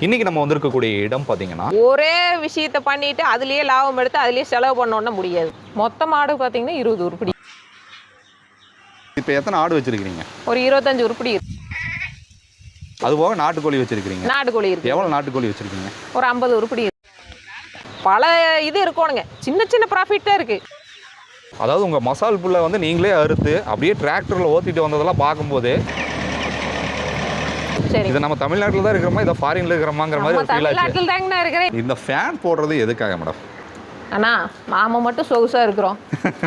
இன்னைக்கு நம்ம வந்திருக்கக்கூடிய இடம் பார்த்தீங்கன்னா ஒரே விஷயத்தை பண்ணிட்டு அதுலயே லாபம் எடுத்து அதுலயே செலவு பண்ணோம்னா முடியாது. மொத்த மாடு பார்த்தீங்கன்னா 20 உருப்படி. இப்போ எத்தனை ஆடு வச்சிருக்கீங்க? ஒரு 25 உருப்படி இருக்கு. அது போக நாட்டுக்கோழி வச்சிருக்கீங்க? நாட்டுக்கோழி இருக்கு. எவ்வளோ நாட்டுக்கோழி வச்சிருக்கீங்க? ஒரு 50 உருப்படி இருக்கு. பல இது இருக்கணுங்க, சின்ன சின்ன ப்ராஃபிட் தான் இருக்கு. அதாவது உங்கள் மசால் புல்லை வந்து நீங்களே அறுத்து அப்படியே டிராக்டரில் ஓட்டிட்டு வந்ததெல்லாம் பார்க்கும்போது சரி, இது நம்ம தமிழ்நாட்டில் தான் இருக்கிறோமா இதை ஃபாரின்ல இருக்கிறோமாங்கிற மாதிரி ஒரு ஃபீல் ஆச்சு. தமிழ்நாட்டில் தாங்கண்ணா இருக்கிறேன். இந்த ஃபேன் போடுறது எதுக்காக மேடம்? அண்ணா நாம மட்டும் சொகுசா இருக்கிறோம்,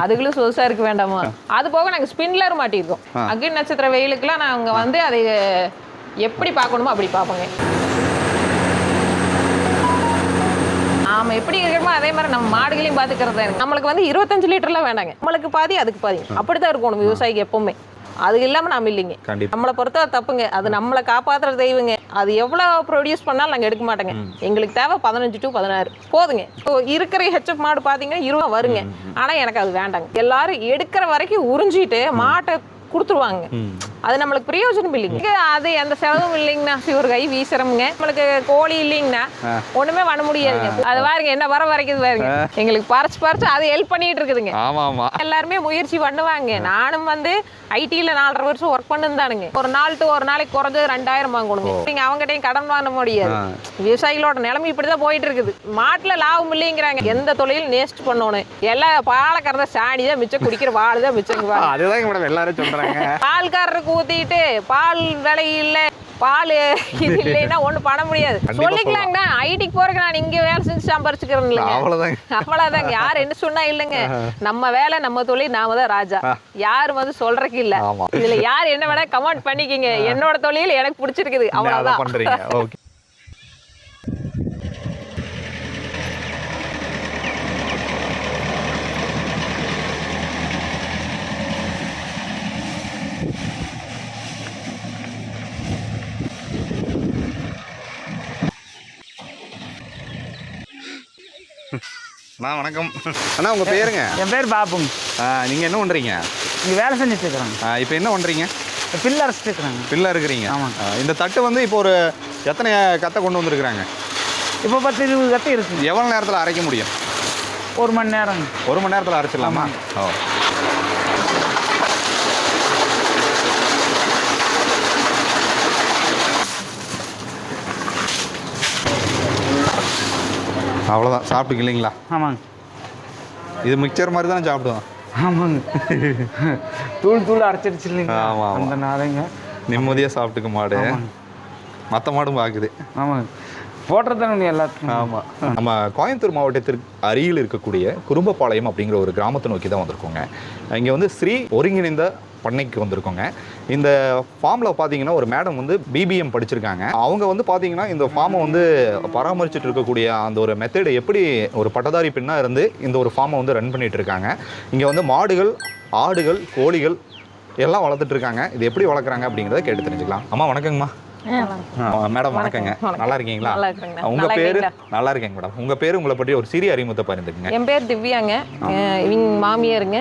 அதுகளும் சொகுசா இருக்க வேண்டாமா? அது போக நாங்கள் ஸ்பின்லர் மாட்டியிருக்கோம். அக்னி நட்சத்திர வெயிலுக்குலாம் நாங்கள் வந்து அதை எப்படி பார்க்கணுமோ அப்படி பார்ப்போங்க. நாம எப்படி இருக்கிறோமோ அதே மாதிரி நம்ம மாடுகளையும் பார்த்துக்கிறது. நம்மளுக்கு வந்து 25 லிட்டர்லாம் வேண்டாங்க, நம்மளுக்கு பாதி அதுக்கு பாதி, அப்படித்தான் இருக்கணும் விவசாயிக்கு எப்பவுமே. அது இல்லாமல் நம்ம இல்லைங்க. நம்மளை பொறுத்த தப்புங்க, அது நம்மளை காப்பாற்றுற தெய்வங்க. அது எவ்வளோ ப்ரொடியூஸ் பண்ணாலும் நாங்கள் எடுக்க மாட்டோங்க. எங்களுக்கு தேவை 15 to 16 போதுங்க. இருக்கிற ஹெச்எஃப் மாடு பார்த்தீங்கன்னா 20 வருங்க. ஆனால் எனக்கு அது வேண்டாங்க. எல்லாரும் எடுக்கிற வரைக்கும் உறிஞ்சிட்டு மாட்டை கொடுத்துருவாங்க. அது நம்மளுக்கு பிரயோஜனம் இல்லைங்க. அது எந்த செலவும் இல்லைங்கண்ணா. ஒரு கை வீசுறோம்ங்க. நம்மளுக்கு கோழி இல்லைங்கண்ணா ஒண்ணுமே பண்ண முடியாதுங்க. அது பாருங்க என்ன வர வரைக்கும் பாருங்க, எங்களுக்கு பறிச்சு அது ஹெல்ப் பண்ணிட்டு இருக்குதுங்க. எல்லாருமே முயற்சி பண்ணுவாங்க. நானும் வந்து ஐடியில் 4.5 வருஷம் ஒர்க் பண்ணிருந்தானுங்க. ஒரு நாள் ஒரு நாளைக்கு குறைஞ்சது 2000 வாங்கணுங்க. நீங்க அவங்ககிட்டையும் கடன் வாங்க முடியாது. விவசாயிகளோட நிலைமை இப்படிதான் போயிட்டு இருக்குது. மாட்டுல லாபம் இல்லைங்கிறாங்க. எந்த தொழில் நேஸ்ட் பண்ணணும், எல்லாம் பாலை கறந்த சாணிதான் மிச்சம், குடிக்கிற வாழுதான் மிச்சம். அதுதான் எல்லாரும் சொல்றாங்க. பால்காரருக்கு ஊத்திட்டு பால் விலை இல்லை, பால் இது இல்லைன்னா ஒன்றும் பண்ண முடியாது. சொல்லிக்கலாங்கண்ணா, ஐடிக்கு போறதுக்கு நான் இங்கே வேலை செஞ்சு சம்பாரிச்சுக்கிறேன் இல்லைங்க. அவ்வளோதாங்க. யார் என்ன சொன்னா இல்லைங்க, நம்ம வேலை நம்ம தொழில், நாம தான் ராஜா. யாரும் வந்து சொல்றதுக்கு இல்லை. இதுல யார் என்ன வேணா கமெண்ட் பண்ணிக்கிங்க. என்னோட தொழில் எனக்கு பிடிச்சிருக்குது, அவ்வளோதான். வணக்கம் அண்ணா, உங்கள் பேருங்க? என் பேர் பாபுங்க. நீங்கள் என்ன பண்ணுறீங்க? இங்கே வேலை செஞ்சுட்டு இருக்கிறாங்க. இப்போ என்ன பண்ணுறீங்க? பில்லு அரைச்சிட்டு இருக்கிறாங்க. பில்லு இருக்கிறீங்க? ஆமாங்க. இந்த தட்டு வந்து இப்போ ஒரு எத்தனை கத்தை கொண்டு வந்துருக்குறாங்க? இப்போ 10-20 கத்தை இருக்குது. எவ்வளோ நேரத்தில் அரைக்க முடியும்? 1 மணி நேரம். 1 மணி நேரத்தில் அரைச்சிடலாமா? ஓ, அவ்வளோதான். சாப்பிட்டுக்கு இல்லைங்களா? ஆமாங்க. இது மிக்சர் மாதிரி தானே சாப்பிடுவோம். ஆமாங்க. தூள் அரைச்சிருச்சு இல்லைங்க? ஆமாம். அந்த நாளைங்க நிம்மதியாக சாப்பிட்டுக்க மாடு. மற்ற மாடும் பார்க்குது. ஆமாங்க, போடுறது தானே எல்லாத்துக்கும். ஆமாம். நம்ம கோயம்புத்தூர் மாவட்டத்திற்கு அருகில் இருக்கக்கூடிய குறும்பபாளையம் அப்படிங்கிற ஒரு கிராமத்தை நோக்கி தான் வந்திருக்கோங்க. இங்கே வந்து ஸ்ரீ ஒருங்கிணைந்த பண்ணைக்கு வந்திருக்கோங்க. இந்த ஃபார்மில் பார்த்தீங்கன்னா ஒரு மேடம் வந்து பிபிஎம் படிச்சிருக்காங்க. அவங்க வந்து பார்த்தீங்கன்னா இந்த ஃபார்மை வந்து பராமரிச்சுட்டு இருக்கக்கூடிய அந்த ஒரு மெத்தடு எப்படி ஒரு பட்டதாரி பெண்ணாக இருந்து இந்த ஒரு ஃபார்மை வந்து ரன் பண்ணிட்டு இருக்காங்க. இங்கே வந்து மாடுகள், ஆடுகள், கோழிகள் எல்லாம் வளர்த்துட்டு இருக்காங்க. இது எப்படி வளர்க்குறாங்க அப்படிங்கிறத கேட்டு தெரிஞ்சுக்கலாம். அம்மா வணக்கங்கம்மா. மேடம் வணக்கங்க. நல்லா இருக்கீங்களா? உங்க பேரு? நல்லா இருக்கேங்க மேடம். உங்க பேரு, உங்களை பற்றி ஒரு சிறிய அறிமுகத்தை பகிர்ந்துக்குங்க. என் பேர் திவ்யாங்க. இவங்க மாமியாருங்க.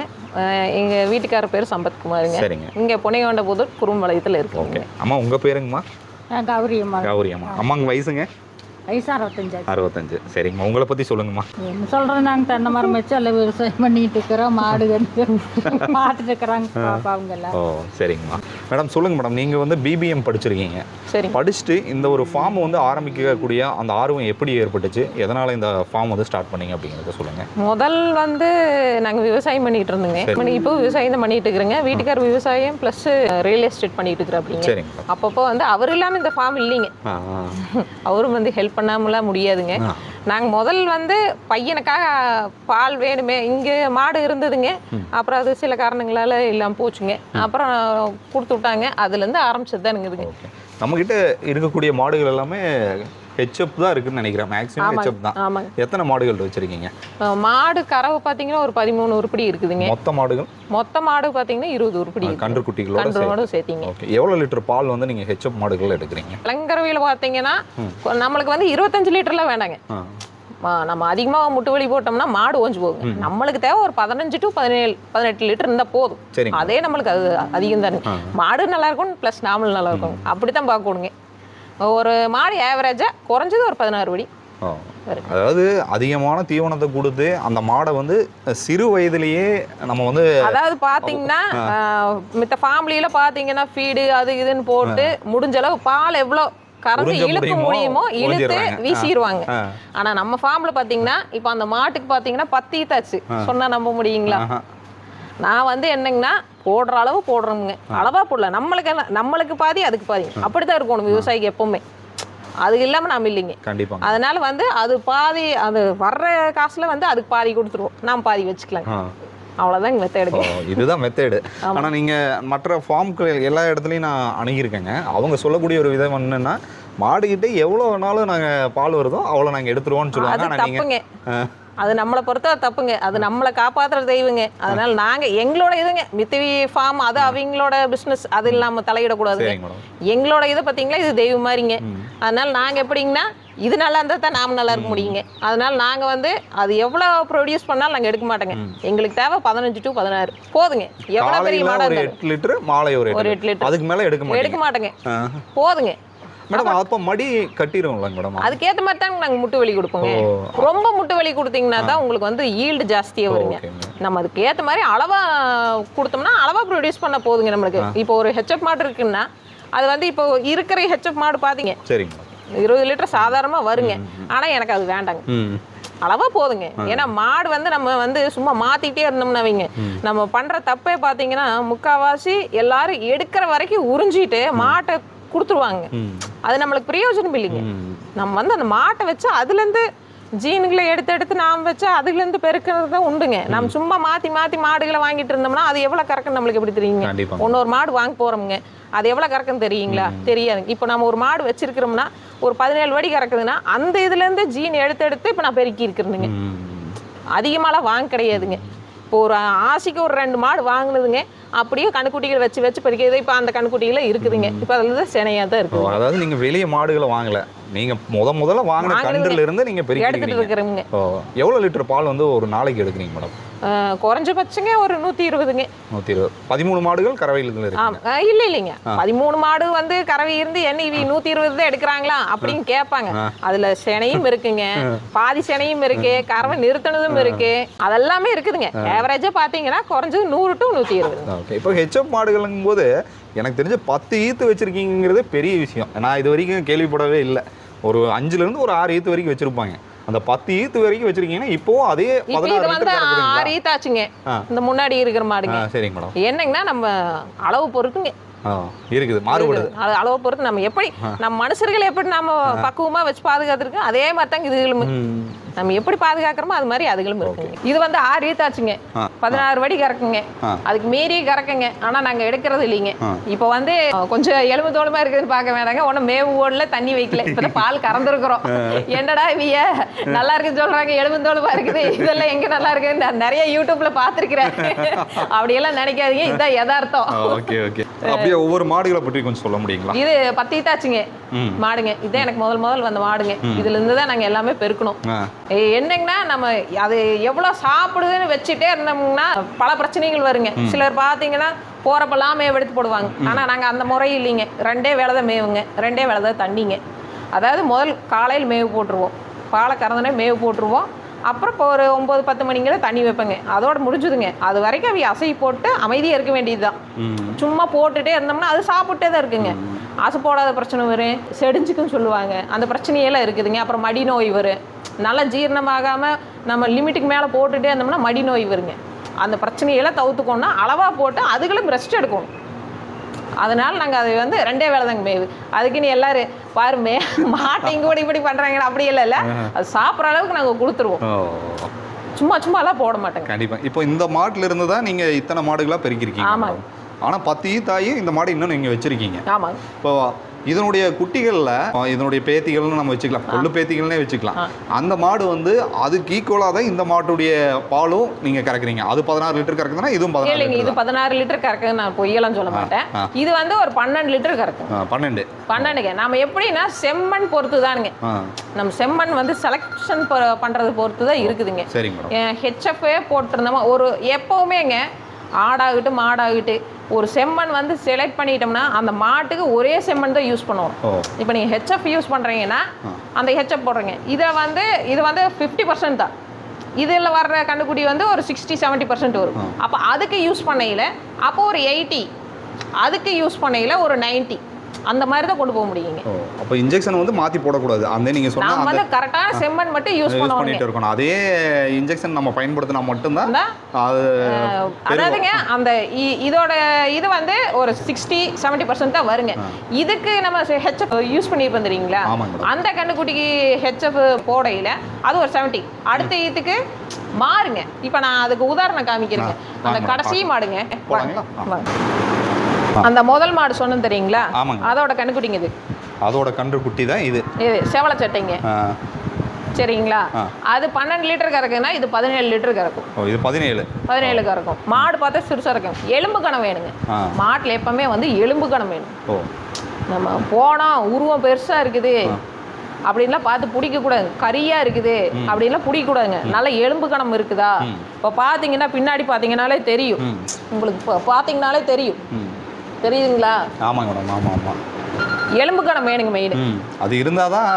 எங்க வீட்டுக்கார பேர் சம்பத்குமாருங்க. சரிங்க. இங்க புனைகொண்டபுதூர் குறும்பாளையத்தில் இருக்கு. ஓகே அம்மா, உங்க பேருங்கம்மா? கௌரி அம்மா. கௌரி அம்மா. அம்மாங்க வயசுங்க? வயசு 65. 65. சரிங்கம்மா. உங்களை பற்றி சொல்லுங்கம்மா. என்ன சொல்கிறோம், நாங்கள் தென்னை மரம் வச்சு எல்லாம் விவசாயம் பண்ணிட்டு இருக்கிறோம். மாடு கண்டு பார்த்துட்டு இருக்கிறாங்க பாப்பா அவங்க எல்லாம். ஓ சரிங்கம்மா. மேடம் சொல்லுங்கள் மேடம், நீங்கள் வந்து பிபிஎம் படிச்சிருக்கீங்க. சரி. படிச்சுட்டு இந்த ஒரு ஃபார்ம் வந்து ஆரம்பிக்கக்கூடிய அந்த ஆர்வம் எப்படி ஏற்பட்டுச்சு? எதனால் இந்த ஃபார்ம் வந்து ஸ்டார்ட் பண்ணீங்க அப்படிங்கிறத சொல்லுங்கள். முதல் வந்து நாங்கள் விவசாயம் பண்ணிட்டு இருந்தோங்க. இப்போ விவசாயம் தான் பண்ணிட்டு இருக்கிறேங்க. வீட்டுக்கார விவசாயம் ப்ளஸ் ரியல் எஸ்டேட் பண்ணிட்டு இருக்கிற அப்படிங்க. சரிங்க. அப்பப்போ வந்து அவர் இல்லாமல் இந்த ஃபார்ம் இல்லைங்க. அவரும் வந்து ஹெல்ப் பண்ணாமலாம் முடியாதுங்க. நாங்கள் முதல் வந்து பையனுக்காக பால் வேணுமே, இங்கே மாடு இருந்ததுங்க. அப்புறம் அது சில காரணங்களால் இல்லாமல் போச்சுங்க. அப்புறம் கொடுத்து விட்டாங்க. அதுலேருந்து ஆரம்பிச்சது தானுங்குதுங்க. நம்மக்கிட்ட இருக்கக்கூடிய மாடுகள் எல்லாமே ஹெச்எப் தான் இருக்குன்னு நினைக்கிறேன். மேக்ஸிமம் ஹெச்எப் தான். ஆமாங்க. எத்தனை மாடுகள் வச்சிருக்கீங்க? மாடு கறவை பார்த்தீங்கன்னா ஒரு 13 உருப்படி இருக்குதுங்க. மொத்த மாடு பார்த்தீங்கன்னா 20 உருப்படி. கன்றுக்குட்டிகளோட சேர்த்தீங்க. ஓகே. எவ்வளோ லிட்டர் பால் வந்து நீங்கள் ஹெச்எப் மாடுகள் எடுக்கிறீங்க? இளங்கறவையில் பார்த்தீங்கன்னா நம்மளுக்கு வந்து 25 லிட்டர்லாம் வேண்டாங்க. நம்ம அதிகமாக முட்டு வலி போட்டோம்னா மாடு ஓஞ்சு போகுங்க. நம்மளுக்கு தேவை ஒரு 15 to 18 லிட்டர் இருந்தால் போதும். அதே நம்மளுக்கு அது அதிகம் தானே. மாடு நல்லா இருக்கும் ப்ளஸ் நாமளும் நல்லா இருக்கும். அப்படித்தான் பார்க்கணுங்க. ஒரு மாடு ஆவரேஜாக குறைஞ்சது ஒரு 16 படி. அதாவது அதிகமான தீவனத்தை கொடுத்து அந்த மாடை வந்து சிறு வயதிலேயே நம்ம வந்து அதாவது பார்த்தீங்கன்னா மித்த ஃபேமிலியில் பார்த்தீங்கன்னா ஃபீடு அது இதுன்னு போட்டு முடிஞ்ச அளவு பால் எவ்வளோ கறந்து இழுக்க முடியுமோ இழுத்து வீசிடுவாங்க. ஆனா நம்ம ஃபார்ம்ல பாத்தீங்கன்னா இப்ப அந்த மாட்டுக்கு பாத்தீங்கன்னா 10 ஈத்தாச்சு சொன்னா நம்ப முடியுங்களா? நான் வந்து என்னங்கன்னா போடுற அளவு போடுறோமுங்க, அளவா போடல. நம்மளுக்கு பாதி அதுக்கு பாதி, அப்படித்தான் இருக்கணும் விவசாயிக்கு எப்பவுமே. அது இல்லாம நாம இல்லைங்க கண்டிப்பா. அதனால வந்து அது பாதி, அது வர்ற காசுல வந்து அதுக்கு பாதி கொடுத்துருவோம், நாம் பாதி வச்சுக்கலாம். அவ்வளோதான் மெத்தேடு. இதுதான் மெத்தேடு. ஆனால் நீங்கள் மற்ற ஃபார்முக்கு எல்லா இடத்துலையும் நான் அணுகியிருக்கேங்க. அவங்க சொல்லக்கூடிய ஒரு விதம் என்னன்னா, மாடுகிட்ட எவ்வளோ வேணாலும் நாங்கள் பால் வருதோ அவ்வளோ நாங்கள் எடுத்துருவோம்னு சொல்லுவாங்க. ஆனால் நீங்கள் அது நம்மளை பொறுத்த தப்புங்க, அது நம்மளை காப்பாற்றுற தெய்வங்க. அதனால நாங்கள் எங்களோட இதுங்க மித்தவி ஃபார்ம், அது அவங்களோட பிஸ்னஸ், அது இல்லாமல் தலையிடக்கூடாதுங்க. எங்களோட இதை பார்த்தீங்களா, இது தெய்வம் மாதிரிங்க. அதனால நாங்கள் எப்படிங்கன்னா இது நல்லா இருந்தால் தான் நாம் நல்லா இருக்க முடியுங்க. அதனால நாங்கள் வந்து அது எவ்வளோ ப்ரொடியூஸ் பண்ணாலும் நாங்கள் எடுக்க மாட்டோங்க. எங்களுக்கு தேவை 15 to 16 போதுங்க. எவ்வளோ பெரிய மாடாக 8 லிட்டர், மாலை ஒரு 8 லிட்டர், அதுக்கு மேலே எடுக்க மாட்டேங்க. போதுங்க மேடம். அப்போ மடி கட்டிடுவோம்ல மேடம்? அதுக்கேற்ற மாதிரி தான் நாங்கள் முட்டு வலி கொடுப்போங்க. ரொம்ப முட்டு வலி கொடுத்தீங்கன்னா தான் உங்களுக்கு வந்து ஈல்டு ஜாஸ்தியாக வருங்க. நம்ம அதுக்கு ஏற்ற மாதிரி அளவா கொடுத்தோம்னா அளவா ப்ரொடியூஸ் பண்ண போதுங்க நம்மளுக்கு. இப்போ ஒரு ஹெச்எஃப் மாடு இருக்குன்னா அது வந்து இப்போ இருக்கிற ஹெச்எஃப் மாடு பார்த்தீங்க சரிங்க 20 லிட்டர் சாதாரணமாக வருங்க. ஆனால் எனக்கு அது வேண்டாங்க, அளவா போதுங்க. ஏன்னா மாடு வந்து நம்ம வந்து சும்மா மாத்திட்டே இருந்தோம்னா வைங்க, நம்ம பண்ற தப்பே பார்த்தீங்கன்னா முக்கால்வாசி எல்லாரும் எடுக்கிற வரைக்கும் உறிஞ்சிட்டு மாட்டை கொடுத்துருவாங்க. அது நம்மளுக்கு பிரயோஜனம் இல்லைங்க. நம்ம வந்து அந்த மாட்டை வச்சு அதுலேருந்து ஜீனுகளை எடுத்து நாம் வச்சா அதுலேருந்து பெருக்கிறது தான் உண்டுங்க. நம்ம சும்மா மாற்றி மாடுகளை வாங்கிட்டு இருந்தோம்னா அது எவ்வளோ கறக்குன்னு நம்மளுக்கு எப்படி தெரியுங்க? இன்னொரு மாடு வாங்க போகிறோமுங்க, அது எவ்வளோ கறக்குன்னு தெரியுங்களா? தெரியாதுங்க. இப்போ நம்ம ஒரு மாடு வச்சிருக்கிறோம்னா ஒரு 17 வடி கறக்குதுன்னா அந்த இதுலேருந்து ஜீன் எடுத்து இப்போ நான் பெருக்கி இருக்கிறேனுங்க. அதிகமாலாம் வாங்க கிடையாதுங்க. இப்போ ஒரு ஆசைக்கு ஒரு 2 மாடு வாங்கினதுங்க, அப்படியே கண்ணுக்குட்டிகள் வச்சு பெருக்கிறது. இப்போ அந்த கண்ணுக்குட்டிகள இருக்குதுங்க. இப்போ அதில் தான் சினையாக தான் இருக்குது. அதாவது நீங்கள் வெளியே மாடுகளை வாங்கலை, நீங்கள் முதல்ல வாங்கின கன்றுல இருந்து நீங்கள் பெருக்கி எடுத்துட்டு இருக்கிறீங்க. எவ்வளோ லிட்டர் பால் வந்து ஒரு நாளைக்கு எடுக்கிறீங்க மேடம்? குறைஞ்சபட்சங்க ஒரு 120ங்க. 120. 13 மாடுகள் கறவையில் இருக்கு? இல்லைங்க 13 மாடு வந்து கறவை இருந்து என்ன 120 தான் எடுக்கிறாங்களா அப்படின்னு கேட்பாங்க. அதுல சினையும் இருக்குங்க, பாதி சினையும் இருக்கு, கறவை நிறுத்தினதும் இருக்கு, அதெல்லாமே இருக்குதுங்க. ஆவரேஜா பாத்தீங்கன்னா குறைஞ்சது 100 to 120. இப்போ ஹெச்எஃப் மாடுகளுங்கும் போது எனக்கு தெரிஞ்ச 10 ஈத்து வச்சிருக்கீங்கிறது பெரிய விஷயம். நான் இது வரைக்கும் கேள்விப்படவே இல்லை. ஒரு 5ல இருந்து ஒரு 6 ஈத்து வரைக்கும் வச்சிருப்பாங்க. அந்த 10 ஈத்து வரைக்கும் வச்சிருக்கீங்கன்னா இப்போ அதே 6 ஈத்தாச்சுங்க இந்த முன்னாடி இருக்கிற மாடுங்க. சரிங்க மேடம். என்னங்கன்னா நம்ம அளவு பொறுத்துங்க இருக்குது, மாறுபடுது. அளவை பொறுத்து நம்ம எப்படி நம்ம மனுஷர்கள் எப்படி நம்ம பக்குவமா வச்சு பாதுகாத்துருக்கோம் அதே மாதிரி தாங்க இதுகளும். நம்ம எப்படி பாதுகாக்கிறோமோ அது மாதிரி அதுகளும் இருக்குங்க. இது வந்து 6 ஈத்தாச்சுங்க, 16 வடி கறக்குங்க, அதுக்கு மீறி கறக்குங்க. ஆனா நாங்க எடுக்கிறது இல்லைங்க. இப்போ வந்து கொஞ்சம் எலும்பு தோளமா இருக்குதுன்னு பார்க்க வேண்டாங்க, ஒன்னும் மேவு ஓடல, தண்ணி வைக்கல, இப்பதான் பால் கறந்துருக்குறோம். என்னடா இவிய நல்லா இருக்குன்னு சொல்றாங்க, எலும்பு தோளமா இருக்குது, இதெல்லாம் எங்க நல்லா இருக்குன்னு நான் நிறைய யூடியூப்ல பாத்துருக்கிறேன். அப்படியெல்லாம் நினைக்காதீங்க, இதுதான் யதார்த்தம். Okay okay. அப்படியே ஒவ்வொரு மாடுகளை பற்றி கொஞ்சம் சொல்ல முடியுங்களா? இது 10 ஈத்தாச்சுங்க மாடுங்க. இதே எனக்கு முதல் வந்த மாடுங்க. இதுல இருந்து தான் நாங்க எல்லாமே பெருக்கணும். என்னங்கன்னா நம்ம அது எவ்வளவு சாப்பிடுதுன்னு வச்சுட்டே இருந்தோம்னா பல பிரச்சனைகள் வருங்க. சிலர் பாத்தீங்கன்னா போறப்பெல்லாம் மேவு எடுத்து போடுவாங்க. ஆனா நாங்க அந்த முறை இல்லைங்க. 2 வேளை தான் மேவுங்க, 2 வேளை தான் தண்ணிங்க. அதாவது முதல் காலையில் மேவு போட்டுருவோம், பாலை கறந்தனே மேவு போட்டுருவோம். அப்புறம் இப்போ ஒரு 9-10 மணிங்கிற தண்ணி வைப்பேங்க, அதோட முடிஞ்சுதுங்க. அது வரைக்கும் அவை அசை போட்டு அமைதியாக இருக்க வேண்டியது தான். சும்மா போட்டுட்டே இருந்தோம்னா அது சாப்பிட்டே தான் இருக்குங்க. ஆசை போடாத பிரச்சனை வரும், செடிஞ்சுக்குன்னு சொல்லுவாங்க, அந்த பிரச்சனையெல்லாம் இருக்குதுங்க. அப்புறம் மடி நோய் வரும், நல்லா ஜீரணமாகாமல் நம்ம லிமிட்டுக்கு மேலே போட்டுகிட்டே இருந்தோம்னா மடி நோய் வருங்க. அந்த பிரச்சனையெல்லாம் தவிர்த்துக்கோன்னா அளவாக போட்டு அதுகளும் ரெஸ்ட் எடுக்கணும். அதனால் நாங்கள் அது வந்து 2 வேளை தாங்க மேவு. அதுக்குன்னு எல்லாரும் பாருமே மாட்டை இங்கே கூட இப்படி பண்ணுறாங்க அப்படி இல்லை, அது சாப்பிட்ற அளவுக்கு நாங்கள் கொடுத்துருவோம். சும்மாலாம் போட மாட்டேங்க. கண்டிப்பாக. இப்போ இந்த மாட்டில் இருந்து தான் நீங்கள் இத்தனை மாடுகளாக பெருக்கிருக்கீங்க. ஆமாங்க. ஆனால் 10 ஈத்தாயும் இந்த மாடு இன்னும் நீங்கள் வச்சுருக்கீங்க. ஆமாங்க. இப்போ இதனுடைய குட்டிகளில் இதனுடைய பேத்திகள்னு நம்ம வச்சுக்கலாம், கொள்ளு பேத்திகள்னே வச்சுக்கலாம். அந்த மாடு வந்து அதுக்கு ஈக்குவலாக தான் இந்த மாட்டுடைய பாலும் நீங்கள் கறக்குறீங்க. அது 16 லிட்டர் கறக்குதுன்னா இதுவும் 16 லிட்டர். இது 16 லிட்டர் கறக்குது, நான் பொய்யெல்லாம் சொல்ல மாட்டேன். இது வந்து ஒரு 12 லிட்டர் கறக்கும். 12ங்க. நம்ம எப்படின்னா செம்மண் பொறுத்து தானுங்க. நம்ம செம்மண் வந்து செலக்ஷன் பண்ணுறது பொறுத்து தான் இருக்குதுங்க. சரிங்க மேடம். ஹெச்எஃப்ஏ போட்டிருந்தோமா ஒரு எப்போவுமேங்க ஆடாகட்டும் மாடாகட்டும் ஒரு செம்மண் வந்து செலக்ட் பண்ணிட்டோம்னா அந்த மாட்டுக்கு ஒரே செம்மண் தான் யூஸ் பண்ணுவோம். இப்போ நீங்கள் ஹெச்எஃப் யூஸ் பண்ணுறீங்கன்னா அந்த ஹெச்எஃப் போடுறீங்க. இது வந்து 50% தான். இதில் வர்ற கண்டுக்குட்டி வந்து ஒரு 60-70% வரும். அப்போ அதுக்கு யூஸ் பண்ணையில் அப்போ ஒரு 80, அதுக்கு யூஸ் பண்ணையில் ஒரு 90, அந்த மாதிரி தான் கொண்டு போக முடியுங்க. அப்போ இன்ஜெக்ஷன் வந்து மாற்றி போடக்கூடாது. அந்த நீங்கள் சொன்ன நம்ம வந்து கரெக்டான செம்மண் மட்டும் யூஸ் பண்ணிட்டு இருக்கணும். அதே இன்ஜெக்ஷன் நம்ம பயன்படுத்தினா மட்டும்தான் அது. அதாவதுங்க அந்த இதோட இது வந்து ஒரு 60-70% தான் வருங்க. இதுக்கு நம்ம ஹெச்எஃப் யூஸ் பண்ணி வந்துடுறீங்களா, அந்த கண்ணுக்குட்டிக்கு ஹெச்எஃப் போடையில் அது ஒரு 70, அடுத்த இதுக்கு மாறுங்க. இப்போ நான் அதுக்கு உதாரணம் காமிக்கிறேங்க. அந்த கடைசி மாடுங்க, அந்த முதல் மாடு சொன்னது தெரியுங்களா, அதோட கண்ணுக்குட்டிங்க இது. அதோட கன்றுக்குட்டி தான் இது. இது செவலை சட்டைங்க, சரிங்களா. அது 12 லிட்டர் கறக்குன்னா இது 17 லிட்டர் கறக்கும். இது 17 கறக்கும். மாடு பார்த்தா சிறுசாக இருக்கும். எலும்பு கணம் வேணுங்க. மாட்டில் எப்பவுமே வந்து எலும்பு கணம் வேணும். நம்ம போனால் உருவம் பெருசாக இருக்குது அப்படின்லாம் பார்த்து பிடிக்கக்கூடாது. கரியாக இருக்குது அப்படின்லாம் பிடிக்கக்கூடாதுங்க. நல்ல எலும்பு கணம் இருக்குதா. இப்போ பார்த்தீங்கன்னா பின்னாடி பார்த்தீங்கன்னாலே தெரியும் உங்களுக்கு. இப்போ பார்த்தீங்கன்னாலே தெரியும், தெரியுதுங்களா? ஆமாங்க மேடம். ஆமாம், எலும்பு கணம் வேணுங்க மெயின். அது இருந்தால் தான்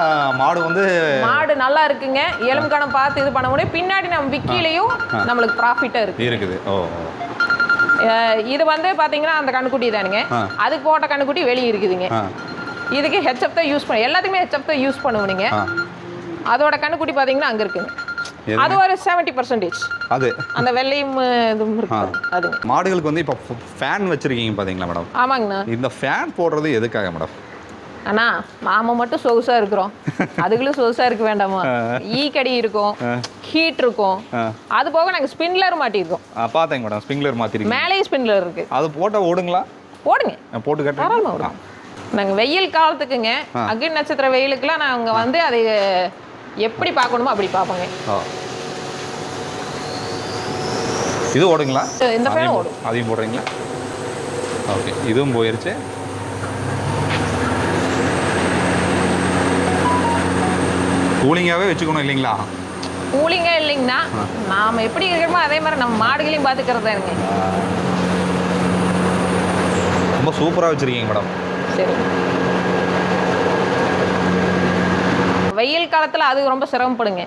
மாடு நல்லா இருக்குங்க. எலும்பு கணம் பார்த்து இது பண்ண முடியும். பின்னாடி நம்ம விக்கிலையும் நம்மளுக்கு ப்ராஃபிட்டாக இருக்குது. இது வந்து பார்த்தீங்கன்னா அந்த கண்ணுக்குட்டி தானுங்க. அதுக்கு போட்ட கண்ணுக்குட்டி வெளியே இருக்குதுங்க. இதுக்கு ஹெச்எஃப் தான் யூஸ் பண்ண, எல்லாத்துக்குமே ஹெச்எஃப் தான் யூஸ் பண்ணுவீங்க. அதோட கண்ணுக்குட்டி பார்த்தீங்கன்னா அங்கே இருக்குங்க. அது ஒரு 70%. அது அந்த வெள்ளையும் இதுவும் இருக்கு. அது மாடுகளுக்கு வந்து இப்போ ஃபேன் வச்சிருக்கீங்க பாத்தீங்களா மேடம்? ஆமாங்கண்ணா. இந்த ஃபேன் போடுறது எதுக்காக மேடம்? அண்ணா நாம மட்டும் சொகுசா இருக்கிறோம், அதுகளும் சொகுசா இருக்க வேண்டாமா? ஈ கடி இருக்கும், ஹீட் இருக்கும். அது போக நாங்கள் ஸ்பின்லர் மாட்டிருக்கோம். பார்த்தேங்க மேடம், ஸ்பின்லர் மாட்டிருக்கீங்க. மேலேயும் ஸ்பின்லர் இருக்கு. அது போட்டால் ஓடுங்களா? போடுங்க, போட்டு கட்டுறோம். நாங்கள் வெயில் காலத்துக்குங்க, அக்னி நட்சத்திர வெயிலுக்குலாம் நாங்கள் வந்து அதை எப்படி பார்க்கணுமோ அப்படி பார்ப்போங்க. இது ஓடுங்களா? இந்த ஃபேன் ஓடும். அதையும் போடுறீங்களா? ஓகே, இதுவும் போயிருச்சு. கூலிங்காகவே வச்சுக்கணும் இல்லைங்களா? கூலிங்காக இல்லைங்கண்ணா, நாம் எப்படி இருக்கிறோமோ அதே மாதிரி நம்ம மாடுகளையும் பார்த்துக்கிறது தானுங்க. ரொம்ப சூப்பராக வச்சுருக்கீங்க மேடம். சரி, வெயில் காலத்தில் அது ரொம்ப சிரமப்படுங்க.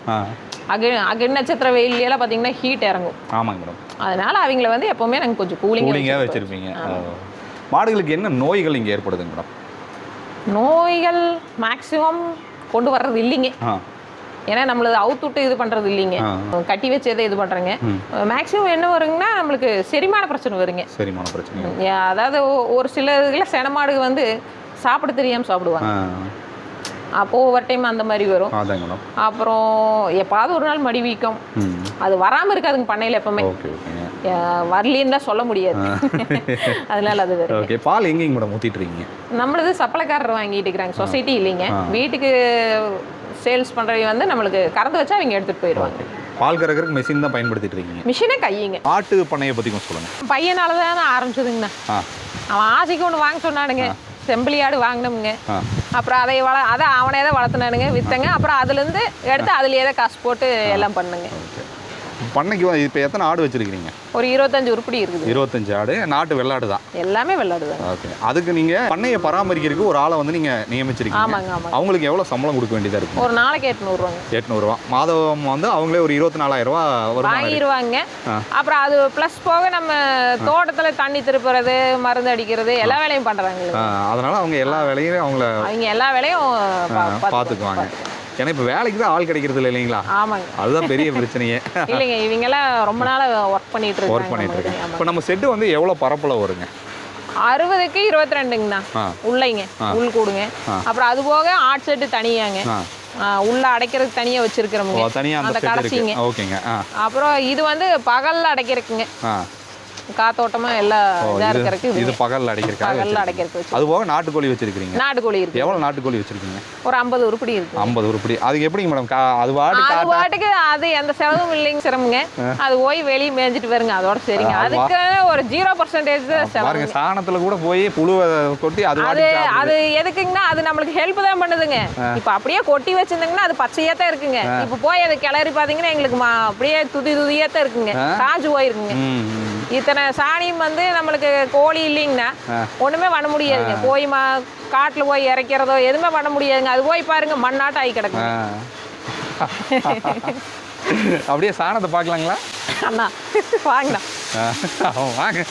அக்னி நட்சத்திர வெயிலெல்லாம் பார்த்தீங்கன்னா ஹீட் இறங்கும். ஆமாங்க மேடம். அதனால அவங்கள வந்து எப்போவுமே நாங்கள் கொஞ்சம் கூலிங்காக வச்சுருப்பீங்க. மாடுகளுக்கு என்ன நோய்கள் இங்கே ஏற்படுதுங்க மேடம்? நோய்கள் மேக்ஸிமம் கொண்டு வர்றது இல்லைங்க. ஏன்னா நம்மளது அவுத்துட்டு இது பண்ணுறது இல்லைங்க, கட்டி வச்சு எதை இது பண்ணுறேங்க. மேக்ஸிமம் என்ன வருங்கன்னா நம்மளுக்கு செரிமான பிரச்சனை வருங்க. செரிமான பிரச்சனை, அதாவது ஒரு சில இதில் செனமாடு வந்து சாப்பிட தெரியாமல் சாப்பிடுவாங்க. அப்போ ஒவ்வொரு டைம் அந்த மாதிரி வரும். அப்புறம் எப்பாவது ஒரு நாள் மடி வீக்கம், அது வராமல் இருக்காதுங்க பண்ணையில் எப்பவுமே. வரலின்னு தான் சொல்ல முடியாது. அதனால அது ஓகே. பால் எங்கேங்க மேடம் ஊற்றிட்டு இருக்கீங்க? நம்மளது சப்ளைக்காரர் வாங்கிட்டு இருக்கிறாங்க, சொசைட்டி இல்லைங்க. வீட்டுக்கு சேல்ஸ் பண்ணுறவங்க வந்து நம்மளுக்கு கறந்து வச்சா அவங்க எடுத்துகிட்டு போயிடுவாங்க. பால் கறக்கிறதுக்கு மெஷின் தான் பயன்படுத்திட்டு இருக்கீங்க? மிஷினே கையுங்க. ஆட்டு பண்ணையை பற்றி கொஞ்சம் சொல்லுங்கள். பையனால தான் ஆரம்பிச்சதுங்கண்ணா. அவன் ஆசைக்கு ஒன்று வாங்க சொன்னானுங்க, செம்பிளி ஆடு வாங்கினோமுங்க. அப்புறம் அதை அவனே தான் வளர்த்துனானுங்க, விற்றங்க. அப்புறம் அதுலேருந்து எடுத்து அதுலேயே தான் காசு போட்டு எல்லாம் பண்ணுங்க. பண்ணைக்கு இப்போ எத்தனை ஆடு வச்சிருக்கீங்க? ஒரு 25 உருப்படி இருக்குது. 25 ஆடு. நாட்டு வெள்ளாடு தான்? எல்லாமே வெள்ளாடு தான். ஓகே. அதுக்கு நீங்கள் பண்ணையை பராமரிக்கிறதுக்கு ஒரு ஆளை வந்து நீங்கள் நியமிச்சிருக்கீங்க. ஆமாங்க, ஆமாங்க. அவங்களுக்கு எவ்வளோ சம்பளம் கொடுக்க வேண்டியதாக இருக்கும்? ஒரு நாளைக்கு 800 ரூபாங்க. 800 ரூபா. மாதம் வந்து அவங்களே ஒரு 24,000 ரூபா வாங்கிடுவாங்க. அப்புறம் அது ப்ளஸ் போக நம்ம தோட்டத்தில் தண்ணி திருப்புறது, மருந்து அடிக்கிறது, எல்லா வேலையும் பண்ணுறாங்க. அதனால அவங்க எல்லா வேலையும் அவங்க எல்லா வேலையும் பார்த்துக்குவாங்க. ஏன்னா இப்போ வேலைக்கு தான் ஆள் கிடைக்கிறது இல்லை இல்லைங்களா? ஆமாங்க, அதுதான் பெரிய பிரச்சனையே. இல்லைங்க, இவங்கெல்லாம் ரொம்ப நாள் ஒர்க் பண்ணிட்டு இருக்காங்க. இப்போ நம்ம செட்டு வந்து எவ்வளோ பரப்பளவு வருங்க? 60க்கு 22ங்கண்ணா உள்ளைங்க, உள் கூடுங்க. அப்புறம் அது போக ஆட் செட்டு தனியாங்க, உள்ள அடைக்கிறதுக்கு தனியாக வச்சிருக்கிறோமுங்க, தனியாக அந்த கடைசிங்க. ஓகேங்க. அப்புறம் இது வந்து பகலில் அடைக்கிறதுக்குங்க, காத்தோட்டமா எல்லாம் இதா இருக்கறதுக்கு. இது பகல்ல அடைக்கிறதுக்கு வச்சு. அது போக நாட்டுக்கோழி வச்சிருக்கீங்க? நாட்டுக்கோழி இருக்கு. எவ்வளவு நாட்டுக்கோழி வச்சிருக்கீங்க? ஒரு 50 உருப்படி இருக்கு. 50 உருப்படி. அதுக்கு எப்படிங்க மேடம்? அது பாட்டுக்கு அது எந்த செலவும் இல்லைங்க, சிரமங்க. அது போய் வெளியே மேய்ஞ்சிட்டு வருங்க, அதோட சரிங்க. அதுக்கு ஒரு 0% செலவு. பாருங்க, சாணத்துல கூட போய் புழுவை கொட்டி அது எதுக்குங்கன்னா அது நம்மளுக்கு ஹெல்ப் தான் பண்ணுதுங்க. இப்ப அப்படியே கொட்டி வச்சிருந்தீங்கன்னா அது பச்சையா தான் இருக்குங்க. இப்ப போய் அது கிளறி பாத்தீங்கன்னா எங்களுக்கு அப்படியே துதியா தான் இருக்குங்க, காஞ்சு போயிருக்குங்க. இத்தனை சாணியும் வந்து நம்மளுக்கு கோழி இல்லைங்கன்னா ஒண்ணுமே பண்ண முடியாதுங்க. போய் காட்டுல போய் இறைக்கிறதோ எதுவுமே பண்ண முடியாதுங்க. அது போய் பாருங்க மண்ணாட்டம் ஆகி கிடக்கு. அப்படியே சாணத்தை பார்க்கலாங்களா அண்ணா? வாங்கண்ணா வாங்க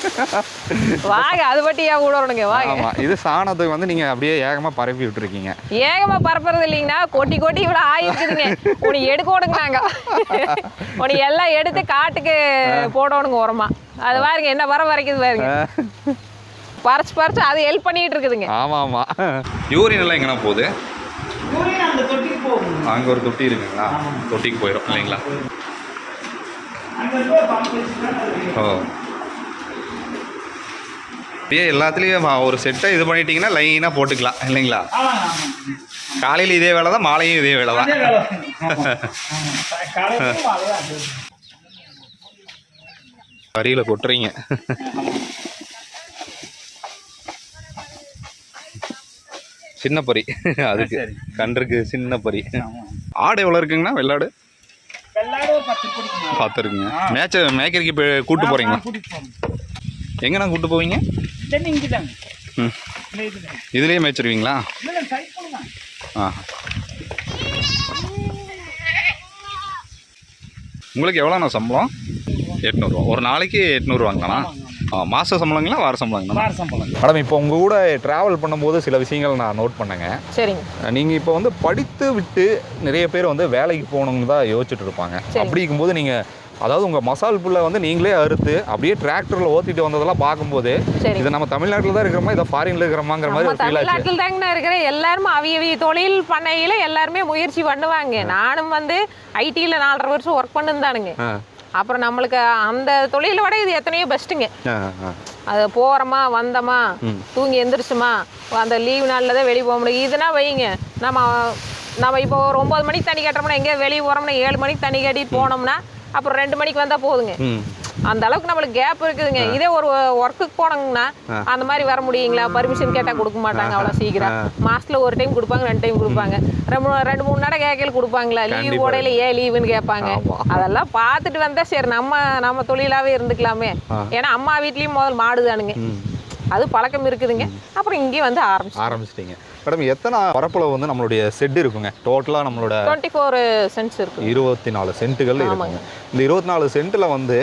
வாங்க, அது பற்றி ஏன் கூட வரணுங்க வாங்க. ஆமாம், இது சாணத்துக்கு வந்து நீங்கள் அப்படியே ஏகமாக பரப்பி விட்டுருக்கீங்க. ஏகமாக பரப்புறது இல்லைங்கன்னா கொட்டி கொட்டி இவ்வளோ ஆயிருக்குதுங்க. உனக்கு எடுக்கணுங்க, நாங்கள் உனக்கு எல்லாம் எடுத்து காட்டுக்கு போடணுங்க உரமா. அது பாருங்க என்ன வரைக்குது பாருங்க, பறிச்சு அது ஹெல்ப் பண்ணிட்டு இருக்குதுங்க. ஆமாம் ஆமாம். யூரின் எல்லாம் எங்கன்னா போகுது? அங்கே ஒரு தொட்டி இருக்குங்களா? தொட்டிக்கு போயிடும் இல்லைங்களா? ஓ, அப்படியே எல்லாத்துலேயும் ஒரு செட்டை இது பண்ணிட்டீங்கன்னா லைனாக போட்டுக்கலாம் இல்லைங்களா? காலையில் இதே வேலை தான், மாலையும் இதே வேலை தான். கறியில் கொட்டுறீங்க. சின்ன பறி அதுக்கு கன்றுக்கு சின்ன பறி. ஆடு எவ்வளோ இருக்குங்கண்ணா? வெள்ளாடு 10 இருக்குங்க. மேய்க்கறிக்கு இப்போ கூட்டு போகிறீங்களா? எங்கண்ணா கூட்டு போவீங்க? இதுலேயே மேய்ச்சிருவீங்களா? ஆ, உங்களுக்கு எவ்வளோண்ணா சம்பளம்? 800 ஒரு நாளைக்கு 800 வாங்கலாண்ணா? மாத சம்பளங்களா வார சம்பளங்களா? வார சம்பளம். மேடம், இப்போ உங்கள் கூட ட்ராவல் பண்ணும்போது சில விஷயங்கள் நான் நோட் பண்ணேங்க. சரிங்க. நீங்கள் இப்போ வந்து படித்து விட்டு நிறைய பேர் வந்து வேலைக்கு போகணுன்னு தான் யோசிச்சுட்டு இருப்பாங்க. அப்படி இருக்கும்போது நீங்கள் அதாவது உங்கள் மசால் புல்லை வந்து நீங்களே அறுத்து அப்படியே டிராக்டரில் ஓட்டிட்டு வந்ததெல்லாம் பார்க்கும்போது இது நம்ம தமிழ்நாட்டில் தான் இருக்கிறோமா, இதை ஃபாரின்ல இருக்கிறோமாங்கிற மாதிரி ஒரு ஃபீல் ஆச்சு. தமிழ்நாட்டில் தாங்கண்ணா இருக்கிறேன். எல்லாருமே அவிய தொழில் பண்ணையில் எல்லாருமே முயற்சி பண்ணுவாங்க. நானும் வந்து ஐடியில் 4.5 வருஷம் ஒர்க் பண்ணுந்தானுங்க. அப்புறம் நம்மளுக்கு அந்த தொழிலை விட இது எத்தனையோ பெஸ்ட்டுங்க. அது போகிறோமா வந்தோமா தூங்கி எந்திரிச்சுமா, அந்த லீவ் நாளில் தான் வெளியே போக முடியும். இதுனா வைங்க, நம்ம இப்போ ஒரு 9 மணிக்கு தண்ணி கட்டுறோம்னா எங்கேயோ வெளியே போகிறோம்னா 7 மணிக்கு தண்ணி கட்டிட்டு போனோம்னா அப்புறம் 2 மணிக்கு வந்தால் போதுங்க. அந்த அளவுக்கு நம்மளுக்கு கேப் இருக்குதுங்க. இதே ஒரு ஒர்க்குக்கு போனோங்கன்னா அந்த மாதிரி வர முடியுங்களா? பர்மிஷன் கேட்டால் கொடுக்க மாட்டாங்க அவ்வளோ சீக்கிரம். மாசத்துல ஒரு டைம் கொடுப்பாங்க, 2 டைம் கொடுப்பாங்க, 2-3 நட கேட்கல கொடுப்பாங்களா? லீவு போடையில ஏன் லீவுன்னு கேட்பாங்க. அதெல்லாம் பார்த்துட்டு வந்தா சரி நம்ம தொழிலாவே இருந்துக்கலாமே. ஏன்னா அம்மா வீட்லயும் முதல் மாடுதானுங்க, அது பழக்கம் இருக்குதுங்க. அப்புறம் இங்கேயும் வந்து ஆரம்பிச்சிட்டீங்க. மேடம், எத்தனை பரப்பளவு வந்து நம்மளுடைய செட் இருக்குங்க? டோட்டலாக நம்மளோட 24 சென்ட்ஸ் இருக்கு. 24 சென்ட்டுகள் இருக்குங்க. இந்த 24 சென்ட்டில் வந்து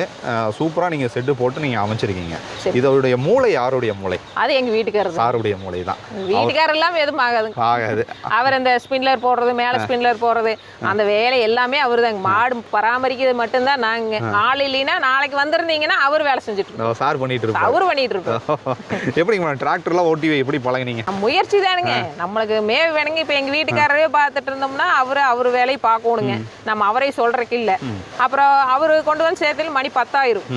சூப்பராக நீங்கள் செட்டு போட்டு நீங்கள் அமைச்சிருக்கீங்க. இதோடைய மூளை யாருடைய மூளை? அது எங்கள் வீட்டுக்காரர் சாருடைய மூளை தான். வீட்டுக்காரர் எல்லாம் எதுவும் ஆகாது. அவர் அந்த ஸ்பின்லர் போடுறது, மேலே ஸ்பின்லர் போடுறது, அந்த வேலை எல்லாமே அவர் தாங்க. மாடு பராமரிக்கிறது மட்டும்தான் நாங்க. ஆள் இல்லைன்னா நாளைக்கு வந்திருந்தீங்கன்னா அவர் வேலை செஞ்சுட்டு சார் பண்ணிட்டு இருப்பார். அவர் பண்ணிட்டு இருப்பார். எப்படி டிராக்டர்லாம் ஓட்டி எப்படி பழகினீங்க? முயற்சி தானுங்க. நம்மளுக்கு மேவ வேணுங்க. இப்போ எங்கள் வீட்டுக்காரரே பார்த்துட்டு இருந்தோம்னா அவர் வேலையை பார்க்கணுங்க. நம்ம அவரை சொல்றதுக்கு இல்லை. அப்புறம் அவரு கொண்டு வந்து சேர்த்துல மணி 10 ஆயிரும்.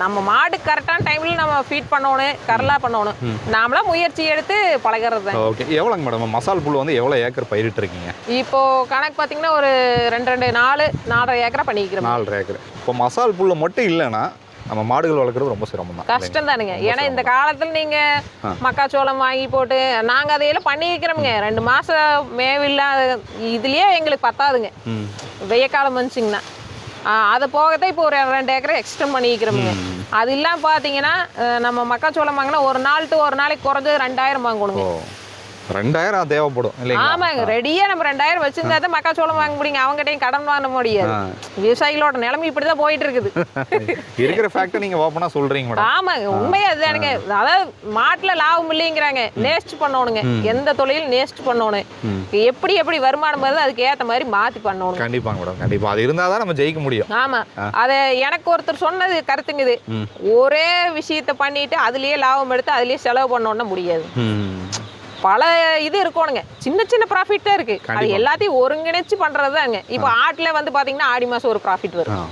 நம்ம மாடு கரெக்டான டைம்ல நம்ம ஃபீட் பண்ணணும், கரலா பண்ணணும். நாமளா முயற்சி எடுத்து பழகிறது தான். ஓகே. எவ்வளோங்க மேடம் மசால் புல் வந்து எவ்வளோ ஏக்கர் பயிரிட்டு இருக்கீங்க? இப்போ கணக்கு பார்த்தீங்கன்னா ஒரு 4.5 ஏக்கரா பண்ணிக்கிறோம். 4.5 ஏக்கர். இப்போ மசால் புல்ல மட்டும் இல்லைன்னா நம்ம மாடுகள் வளர்க்குறது ரொம்ப சிரமம் தான். கஷ்டம் தானுங்க. ஏன்னா இந்த காலத்தில் நீங்கள் மக்காச்சோளம் வாங்கி போட்டு நாங்கள் அதையெல்லாம் பண்ணி வைக்கிறோமுங்க. 2 மாதம் மேவில்லாத இதுலேயே எங்களுக்கு பத்தாதுங்க. வெய்ய காலம் வந்துச்சிங்கன்னா அதை போகத்தான் இப்போ ஒரு 2 ஏக்கரை எக்ஸ்டெண்ட் பண்ணிக்கிறோமுங்க. அது இல்லாமல் பார்த்தீங்கன்னா நம்ம மக்காச்சோளம் வாங்கினா ஒரு நாளைக்கு குறைஞ்சது 2000 வாங்கணுங்க. 2000 தேவைப்படும் இல்லைங்களா? ஆமாங்க. ரெடியா நம்ம 2000 வச்சிருந்தா தான் மக்காச்சோளம் வாங்க முடியுங்க. அவங்ககிட்டயும் கடன் வாங்க முடியாது. விவசாயிகளோட நிலைமை இப்படிதான் போயிட்டு இருக்குது. இருக்கிற ஃபேக்ட் நீங்க ஓப்பனா சொல்றீங்க மேடம். ஆமாங்க, உண்மையா அதுதானுங்க. அதாவது மாட்டுல லாபம் இல்லைங்கிறாங்க. நேஸ்ட் பண்ணணுங்க. எந்த தொழிலும் நேஸ்ட் பண்ணணும். எப்படி வருமானம் வருது அதுக்கு ஏத்த மாதிரி மாத்தி பண்ணணும். கண்டிப்பாங்க மேடம், கண்டிப்பா. அது இருந்தாதான் நம்ம ஜெயிக்க முடியும். ஆமா, அத எனக்கு ஒருத்தர் சொன்னது கருத்துங்க. இது ஒரே விஷயத்த பண்ணிட்டு அதுலயே லாபம் எடுத்து அதுலயே செலவு பண்ணணும்னா முடியாது. பல இது இருக்கணுங்க. சின்ன ப்ராஃபிட் தான் இருக்கு. அது எல்லாத்தையும் ஒருங்கிணைச்சு பண்றதுதாங்க. இப்போ ஆட்டுல வந்து பாத்தீங்கன்னா ஆடி மாசம் ஒரு ப்ராஃபிட் வரும்.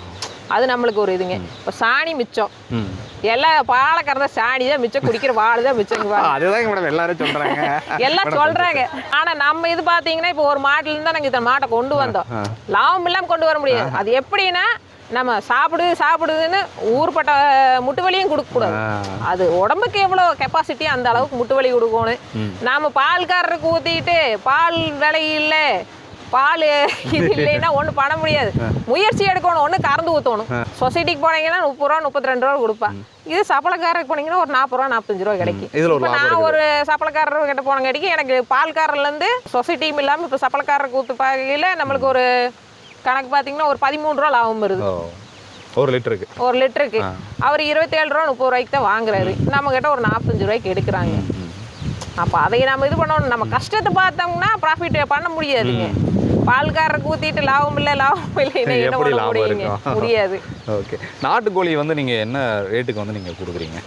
அது நம்மளுக்கு ஒரு இதுங்க. இப்போ சாணி மிச்சம், எல்லாம் பாலை கறந்த சாணி தான் மிச்சம், குடிக்கிற வாழை தான் மிச்சம். அதுதான் மேடம் எல்லாரும் சொல்றாங்க. எல்லாம் சொல்றாங்க. ஆனா நம்ம இது பாத்தீங்கன்னா இப்போ ஒரு மாட்டுல இருந்தா நாங்க இந்த மாட்டை கொண்டு வந்தோம். லாபம் இல்லாம கொண்டு வர முடியாது. அது எப்படின்னா நம்ம சாப்பிடுதுன்னு ஊர்பட்ட முட்டு வலியும் கொடுக்கக்கூடாது. அது உடம்புக்கு எவ்வளோ கெப்பாசிட்டி அந்த அளவுக்கு முட்டு வலி கொடுக்கணும். நாம பால்காரருக்கு ஊற்றிக்கிட்டு பால் விலை இல்லை பால் இது இல்லைன்னா ஒன்றும் பண்ண முடியாது. முயற்சி எடுக்கணும், ஒன்று கறந்து ஊற்றணும். சொசைட்டிக்கு போனீங்கன்னா 30 ரூபா 32 ரூபா கொடுப்பேன். இது சப்பளக்காரருக்கு போனீங்கன்னா ஒரு 40 ரூபா 45 ரூபா கிடைக்கும். இதில் நான் ஒரு சப்பளக்காரர் கிட்ட போனங்காட்டிக்கு எனக்கு பால்காரர்லேருந்து சொசைட்டியும் இல்லாமல் இப்போ சப்பளக்காரருக்கு ஊற்று பாகையில் நம்மளுக்கு ஒரு கணக்கு பார்த்தீங்கன்னா ஒரு 13 ரூபா லாபம் வருது. 1 லிட்டருக்கு அவர் 27 ரூபா 30 ரூபாய்க்கு தான் வாங்குறாரு. நம்ம கிட்ட ஒரு 45 ரூபாய்க்கு எடுக்கிறாங்க. அப்போ அதை நம்ம இது பண்ணணும். நம்ம கஷ்டத்தை பார்த்தோம்னா ப்ராஃபிட் பண்ண முடியாதுங்க. பால்காரருக்கு ஊற்றிட்டு லாபம் இல்லை என்ன பண்ண முடியுங்க? முடியாது. ஓகே, நாட்டுக்கோழி வந்து நீங்கள் என்ன ரேட்டுக்கு வந்து நீங்கள் கொடுக்குறீங்க?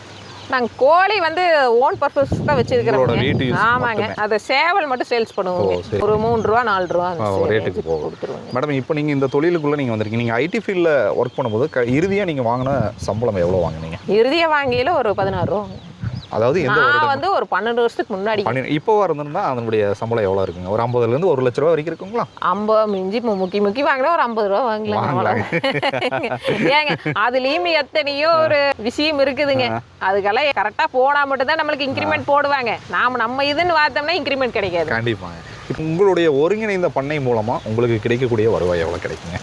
நாங்கள் கோழி வந்து ஓன் பர்பஸ் தான் வச்சிருக்கிறோம். ஆமாங்க, அதை சேவல் மட்டும் சேல்ஸ் பண்ணுவோங்க. ஒரு 3 ரூபா 4 ரூபா ரேட்டுக்கு கொடுத்துருவோம். மேடம், இப்போ நீங்கள் இந்த தொழிலுக்குள்ளே நீங்கள் வந்திருக்கீங்க. நீங்கள் ஐடி ஃபீல்டில் ஒர்க் பண்ணும்போது இறுதியாக நீங்கள் வாங்கின சம்பளம் எவ்வளோ வாங்கினீங்க? இறுதியாக வாங்கியில் ஒரு 16 ரூபா. அதாவது நான் வந்து ஒரு 12 வருஷத்துக்கு முன்னாடி. இப்போ இருந்திருந்தா அதனுடைய சம்பளம் எவ்வளோ இருக்குங்க? ஒரு 50லேருந்து 1 லட்ச ரூபா வரைக்கும் இருக்குங்களா? 50 மிஞ்சி முக்கி வாங்கினா ஒரு 50 ரூபா வாங்கலாம். ஏங்க, அதுலேயும் எத்தனையோ ஒரு விஷயம் இருக்குதுங்க. அதுக்கெல்லாம் கரெக்டாக போனால் மட்டும்தான் நம்மளுக்கு இன்க்ரிமெண்ட் போடுவாங்க. நம்ம இதுன்னு பார்த்தோம்னா இன்க்ரிமெண்ட் கிடைக்காது. கண்டிப்பாங்க. இப்போ உங்களுடைய ஒருங்கிணைந்த பண்ணை மூலமாக உங்களுக்கு கிடைக்கக்கூடிய வருவாய் எவ்வளோ கிடைக்குங்க?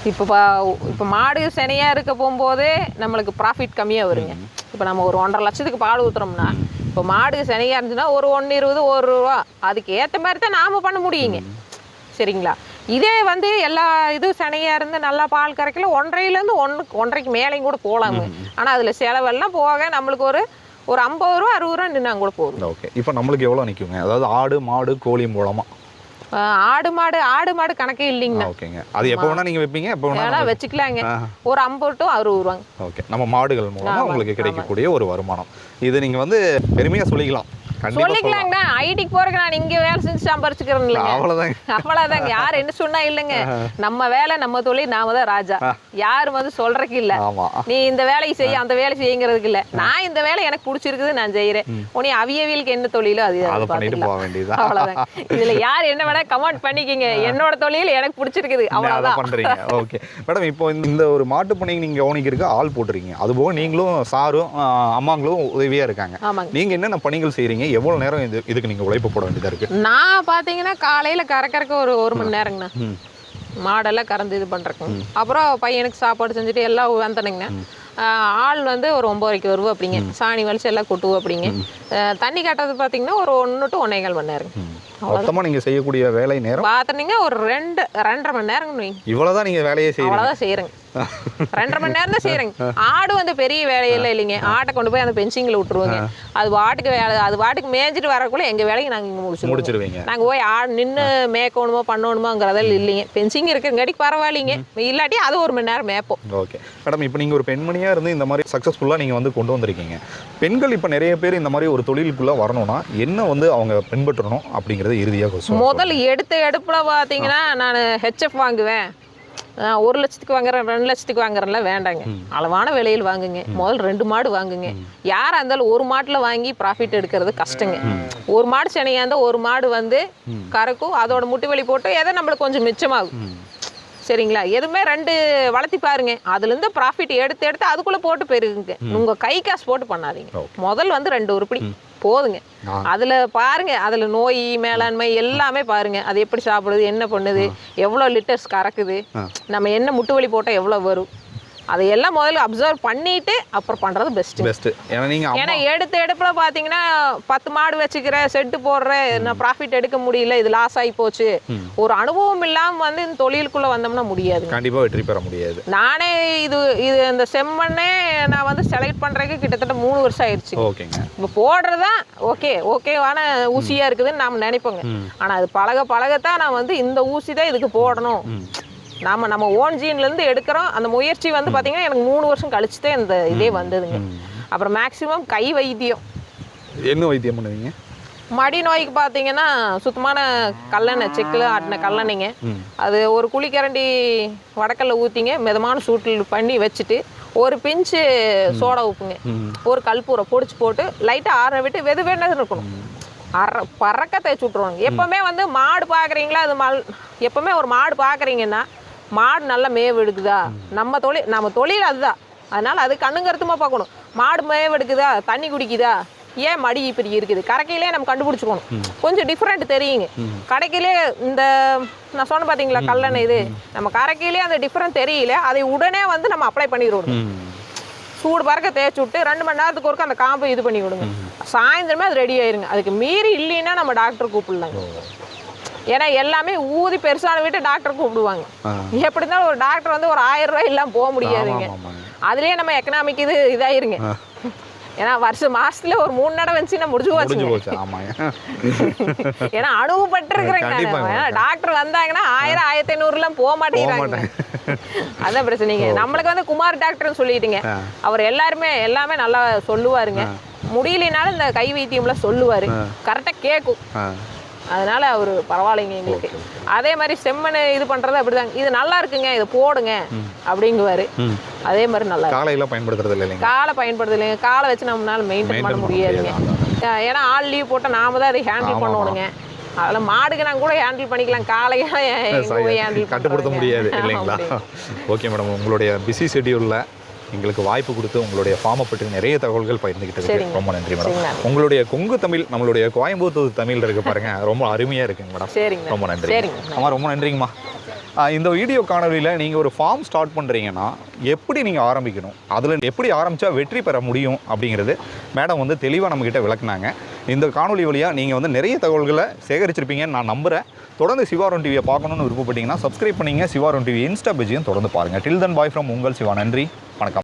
இப்போ மாடு சினையாக இருக்க போகும்போதே நம்மளுக்கு ப்ராஃபிட் கம்மியாக வருங்க. இப்போ நம்ம ஒரு 1.5 லட்சத்துக்கு பால் ஊற்றுறோம்னா இப்போ மாடு சினையாக இருந்துச்சுன்னா ஒரு 1.20 1 ரூபா அதுக்கு ஏற்ற மாதிரி தான் நாம் பண்ண முடியுங்க. சரிங்களா? இதே வந்து எல்லா இதுவும் சினையாக இருந்து நல்லா பால் கறக்கல 1.5லேருந்து 1.5க்கு மேலேயும் கூட போகலாங்க. ஆனால் அதில் செலவெல்லாம் போக நம்மளுக்கு ஒரு 50 ரூபா 60 ரூபா நின்னா கூட போதும். ஓகே, இப்போ நம்மளுக்கு எவ்வளோ நிற்குங்க? அதாவது ஆடு மாடு கோழி மூலமாக? ஆடு மாடு கணக்கே இல்லைங்கண்ணா. ஓகேங்க, அது எப்போ வேணா நீங்க வைப்பீங்க? எப்போ வேணா வச்சுக்கலாங்க. ஒரு 50 to 60 ரூபாங்க. ஓகே, நம்ம மாடுகள் மூலமா உங்களுக்கு கிடைக்கக்கூடிய ஒரு வருமானம். இது நீங்க வந்து பெருமையா சொல்லிக்கலாம். சொல்லிக்கலாங்கண்ணா. ஐடிக்கு போறதுக்கு நான் இங்கே வேலை செஞ்சு சம்பாரிச்சுக்கிறேன் இல்லைங்க. அவ்வளோதாங்க. யார் என்ன சொன்னா இல்லைங்க. நம்ம வேலை நம்ம தொழில், நாம தான் ராஜா. யாரும் வந்து சொல்றதுக்கு இல்ல நீ இந்த வேலையை செய்ய அந்த வேலை செய்யுங்கிறதுக்கு இல்ல. நான் இந்த வேலை எனக்கு பிடிச்சிருக்குது, நான் செய்யறேன். உனி அவியவியலுக்கு என்ன தொழிலோ அது பண்ணிட்டு போக வேண்டியது. அவ்வளவுதான். இதுல யார் என்ன வேணா கமெண்ட் பண்ணிக்கிங்க. என்னோட தொழில் எனக்கு பிடிச்சிருக்குது, அவ்வளவுதான் பண்றீங்க. ஓகே மேடம், இப்போ இந்த ஒரு மாட்டு பண்ணைக்கு நீங்க கவனிக்கிறதுக்கு ஆள் போட்டுருக்கீங்க. அதுபோக நீங்களும் சாரும் அம்மாங்களும் உதவியா இருக்காங்க. நீங்க என்னென்ன பணிகள் செய்றீங்க? எவ்வளவு நேரம் இதுக்கு நீங்க உழைப்பு போட வேண்டியதா இருக்கு? நான் பாத்தீங்கன்னா காலையில கறக்கறக்கு ஒரு மணி நேரங்கண்ணா. மாடெல்லாம் கறந்து இது பண்றேங்க. அப்புறம் பையனுக்கு சாப்பாடு செஞ்சுட்டு எல்லாம் வந்தனுங்கண்ணா. ஆள் வந்து ஒரு 9 வரைக்கும் வருவோம் அப்படிங்க. சாணி வலிச்சு எல்லாம் கொட்டுவோம் அப்படிங்க. தண்ணி கட்டுறது பார்த்தீங்கன்னா ஒரு 1 to 1.25 மணி நேரம். மொத்தமாக நீங்கள் செய்யக்கூடிய வேலை நேரம் பார்த்தீங்கன்னா ஒரு 2.5 மணி நேரம். இவ்வளோதான் நீங்கள் வேலையே செய்யறீங்க? அவ்வளோதான் செய்கிறேங்க. 2.5 மணி நேரம் தான் செய்கிறேங்க. ஆடு வந்து பெரிய வேலையெல்லாம் இல்லைங்க. ஆட்டை கொண்டு போய் அந்த பென்சிங்கில் விட்டுருவோங்க. அது வாட்டுக்கு மேய்ஞ்சிட்டு வரக்குள்ள எங்கள் வேலையை நாங்கள் இங்கே முடிச்சிருவீங்க. நாங்கள் போய் ஆடு நின்று மேய்க்கணுமோ பண்ணணுமோங்கிறதெல்லாம் இல்லைங்க. பென்சிங் இருக்கிறங்காட்டிக்கு பரவாயில்லைங்க. இல்லாட்டி அது 1 மணி நேரம் மேய்ப்போம். ஓகே மேடம், இப்போ நீங்கள் ஒரு பெண்மணியாக இருந்து இந்த மாதிரி சக்ஸஸ்ஃபுல்லாக நீங்கள் வந்து கொண்டு வந்திருக்கீங்க. பெண்கள் இப்போ நிறைய பேர் இந்த மாதிரி ஒரு தொழிலுக்குள்ளே வரணும்னா என்ன வந்து அவங்க பின்பற்றணும் அப்படிங்கிறது இறுதியாக முதல் எடுப்பில் பார்த்தீங்கன்னா நான் ஹெச்எஃப் வாங்குவேன். 1 லட்சத்துக்கு வாங்குறேன் 2 லட்சத்துக்கு வாங்குறேன்லாம் வேண்டாங்க. அளவான விலையில் வாங்குங்க. முதல் 2 மாடு வாங்குங்க. யாராக இருந்தாலும் ஒரு மாட்டில் வாங்கி ப்ராஃபிட் எடுக்கிறது கஷ்டங்க. ஒரு மாடு சினையாக இருந்தால் ஒரு மாடு வந்து கறக்கும். அதோட முட்டு வெளி போட்டு எதை நம்மளுக்கு கொஞ்சம் மிச்சமாகும். சரிங்களா? எதுவுமே 2 வளர்த்தி பாருங்க. அதுலேருந்து ப்ராஃபிட் எடுத்து அதுக்குள்ளே போட்டு போயிருக்குங்க. உங்கள் கை காசு போட்டு பண்ணாதீங்க. முதல் வந்து 2 உருப்படி போதுங்க. அதில் பாருங்க, அதில் நோய் மேலாண்மை எல்லாமே பாருங்க. அது எப்படி சாப்பிடுது, என்ன பண்ணுது, எவ்வளோ லிட்டர்ஸ் கறக்குது, நம்ம என்ன முட்டு வலி போட்டால் எவ்வளோ வரும், அதையெல்லாம் முதல்ல அப்சர்வ் பண்ணிட்டு அப்புறம் பண்ணுறது பெஸ்ட்டு. ஏன்னா எடுப்பில் பார்த்தீங்கன்னா 10 மாடு வச்சுக்கிற செட்டு போடுற நான் ப்ராஃபிட் எடுக்க முடியல, இது லாஸ் ஆகி போச்சு. ஒரு அனுபவம் இல்லாமல் வந்து இந்த தொழிலுக்குள்ளே வந்தோம்னா முடியாது, கண்டிப்பாக வெற்றி பெற முடியாது. நானே இது இந்த செம்மண்ணே நான் வந்து செலக்ட் பண்ணுறதுக்கு கிட்டத்தட்ட 3 வருஷம் ஆயிடுச்சு. ஓகேங்க. இப்போ போடுறதா ஓகேவான ஊசியாக இருக்குதுன்னு நாம் நினைப்போங்க. ஆனால் அது பழகத்தான் நான் வந்து இந்த ஊசி தான் இதுக்கு போடணும். நம்ம ஓன் ஜீன்லேருந்து எடுக்கிறோம். அந்த முயற்சி வந்து பார்த்தீங்கன்னா எனக்கு 3 வருஷம் கழிச்சு தான் இந்த இதே வந்ததுங்க. அப்புறம் மேக்ஸிமம் கை வைத்தியம். என்ன வைத்தியம் பண்ணுவீங்க? மடி நோய்க்கு பார்த்தீங்கன்னா சுத்தமான கல்லெண்ணெய், செக்கில் ஆட்டின கல்லெண்ணெய்ங்க. அது ஒரு குழிக்கரண்டி வடக்கல்ல ஊற்றிங்க, மிதமான சூட்டில் பண்ணி வச்சுட்டு ஒரு பிஞ்சு சோடா உப்புங்க, ஒரு கல்பூரை பொடிச்சு போட்டு லைட்டாக ஆற விட்டு வெது இருக்கணும். பறக்க தேய்ச்சி விட்ருவாங்க. எப்போவுமே வந்து மாடு பார்க்குறீங்களா, அது எப்போவுமே ஒரு மாடு பார்க்குறீங்கன்னா மாடு நல்லா மேவு எடுக்குதா, நம்ம தொழில் அதுதான். அதனால் அது கண்ணுங்கருத்துமா பார்க்கணும். மாடு மேவு எடுக்குதா, தண்ணி குடிக்குதா, ஏன் மடி இப்படி இருக்குது கரைக்கையிலே நம்ம கண்டுபிடிச்சிக்கணும். கொஞ்சம் டிஃப்ரெண்ட் தெரியுங்க. கடைக்கிலே இந்த நான் சொன்ன பார்த்தீங்களா கல்லணை இது நம்ம கரைக்கையிலே அந்த டிஃப்ரெண்ட் தெரியல, அதை உடனே வந்து நம்ம அப்ளை பண்ணிடுவோம். சூடு பறக்க தேய்ச்சி விட்டு 2 மணி நேரத்துக்கு ஒருக்க அந்த காம்பை இது பண்ணி விடுங்க. சாயந்தரமே அது ரெடி ஆயிருங்க. அதுக்கு மீறி இல்லைன்னா நம்ம டாக்டர் கூப்பிடலாங்க. ஏன்னா எல்லாமே ஊதி பெருசான வீட்டு டாக்டர் கூப்பிடுவாங்க. எப்படி இருந்தாலும் ஒரு டாக்டர் வந்து ஒரு 1000 ரூபாய் இல்லாமல் போக முடியாதுங்க. அதுலேயே நம்ம எக்கனாமிக் இதாயிருங்க. ஏன்னா மாசத்துல ஒரு 3 நடம் வந்துச்சுன்னா முடிஞ்சு போச்சு. ஏன்னா அனுபவப்பட்டிருக்கிறேங்க. டாக்டர் வந்தாங்கன்னா 1000 1500 போக மாட்டேங்கிறாங்க. அதான் பிரச்சனைங்க. நம்மளுக்கு வந்து குமார் டாக்டர்னு சொல்லிட்டுங்க, அவர் எல்லாமே நல்லா சொல்லுவாருங்க. முடியலனாலும் இந்த கை வைத்தியம்லாம் சொல்லுவாரு, கரெக்டா கேட்கும். அதனால அவரு பரவாயில்லைங்க எங்களுக்கு. அதே மாதிரி செம்மண் இது பண்றது அப்படிதாங்க. இது நல்லா இருக்குங்க, இதை போடுங்க அப்படிங்குவாரு. அதே மாதிரி நல்லா காலையில பயன்படுத்துறது இல்லைங்க. காலை பயன்படுத்துறது இல்லைங்க. காலை வச்சு நம்மளால மெயின்டைன் பண்ண முடியாதுங்க. ஏன்னா ஆள் லீவ் போட்டால் நாம தான் அதை ஹேண்டில் பண்ணணுங்க. அதெல்லாம் மாடுக்கு நாங்கள் கூட ஹேண்டில் பண்ணிக்கலாம், காலையாக ஹேண்டில் கட்டுப்படுத்த முடியாது இல்லைங்களா? ஓகே மேடம், உங்களுடைய பிஸி ஷெட்யூலில் எங்களுக்கு வாய்ப்பு கொடுத்து உங்களுடைய ஃபார்மை பற்றி நிறைய தகவல்கள் பகிர்ந்துக்கிட்டதுக்கு ரொம்ப நன்றி மேடம். உங்களுடைய கொங்கு தமிழ், நம்மளுடைய கோயம்புத்தூர் தமிழ் இருக்கு பாருங்க, ரொம்ப அருமையாக இருக்குங்க மேடம். ரொம்ப நன்றி அம்மா, ரொம்ப நன்றிங்கம்மா. இந்த வீடியோ காணொலியில் நீங்கள் ஒரு ஃபார்ம் ஸ்டார்ட் பண்ணுறீங்கன்னா எப்படி நீங்கள் ஆரம்பிக்கணும், அதில் எப்படி ஆரம்பித்தா வெற்றி பெற முடியும் அப்படிங்கிறது மேடம் வந்து தெளிவாக நம்மக்கிட்ட விளக்குனாங்க. இந்த காணொலி வழியாக நீங்கள் வந்து நிறைய தகவல்களை சேகரிச்சிருப்பீங்கன்னு நான் நம்புகிறேன். தொடர்ந்து சிவாரோன் டிவியை பார்க்கணுன்னு விருப்பப்பட்டீங்கன்னா சப்ஸ்கிரைப் பண்ணிங்க. சிவாரோன் டிவி இன்ஸ்டா பேஜையும் தொடர்ந்து பாருங்கள். டில் தன் பாய் ஃப்ரம் உங்கள் சிவா. நன்றி, வணக்கம்.